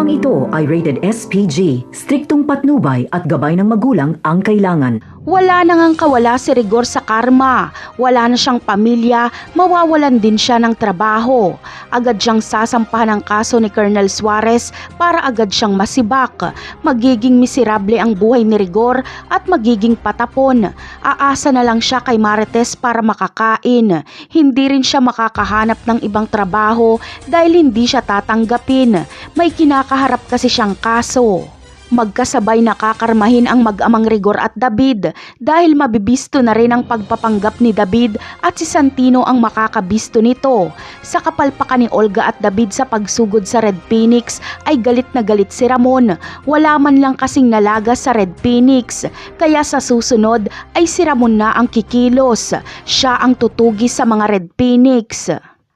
Programang ito ay rated SPG, striktong patnubay at gabay ng magulang ang kailangan. Wala na ngang kawala si Rigor sa karma. Wala na siyang pamilya, mawawalan din siya ng trabaho. Agad siyang sasampahan ng kaso ni Colonel Suarez para agad siyang masibak. Magiging miserable ang buhay ni Rigor at magiging patapon. Aasa na lang siya kay Marites para makakain. Hindi rin siya makakahanap ng ibang trabaho dahil hindi siya tatanggapin. May kinakaharap kasi siyang kaso. Magkasabay nakakarmahin ang mag-amang Rigor at David dahil mabibisto na rin ang pagpapanggap ni David at si Santino ang makakabisto nito. Sa kapalpakan ni Olga at David sa pagsugod sa Red Phoenix ay galit na galit si Ramon. Wala man lang kasing nalaga sa Red Phoenix, kaya sa susunod ay si Ramon na ang kikilos. Siya ang tutugi sa mga Red Phoenix.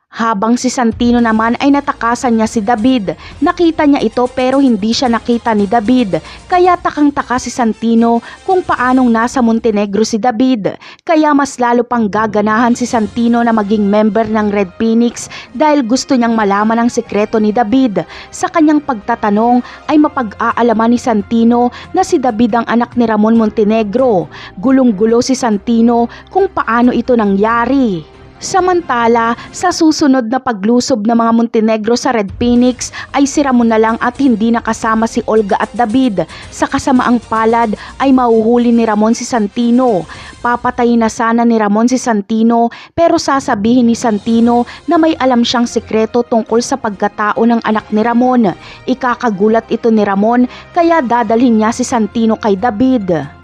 Habang si Santino naman ay natakasan niya si David. Nakita niya ito pero hindi siya nakita ni David. Kaya takang-taka si Santino kung paanong nasa Montenegro si David. Kaya mas lalo pang gaganahan si Santino na maging member ng Red Phoenix dahil gusto niyang malaman ang sikreto ni David. Sa kanyang pagtatanong ay mapag-aalaman ni Santino na si David ang anak ni Ramon Montenegro. Gulong-gulo si Santino kung paano ito nangyari. Samantala, sa susunod na paglusob ng mga Montenegro sa Red Phoenix ay si Ramon na lang at hindi nakasama si Olga at David. Sa kasamaang palad ay mahuhuli ni Ramon si Santino. Papatayin na sana ni Ramon si Santino pero sasabihin ni Santino na may alam siyang sikreto tungkol sa pagkatao ng anak ni Ramon. Ikakagulat ito ni Ramon kaya dadalhin niya si Santino kay David.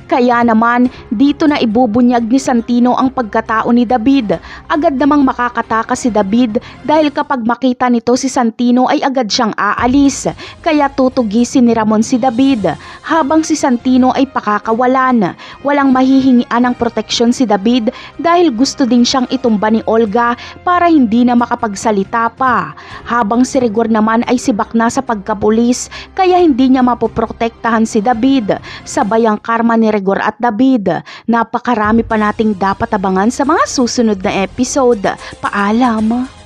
Kaya naman, dito na ibubunyag ni Santino ang pagkatao ni David. Agad namang makakataka si David dahil kapag makita nito si Santino ay agad siyang aalis. Kaya tutugisin ni Ramon si David habang si Santino ay pakakawalan. Walang mahihingian ng proteksyon si David dahil gusto din siyang itumba ni Olga para hindi na makapagsalita pa. Habang si Rigor naman ay sibak na sa pagkapulis kaya hindi niya mapoprotektahan si David. Sabay ang karma ni Rigor at David. Napakarami pa nating dapat abangan sa mga susunod na episode. Paalam!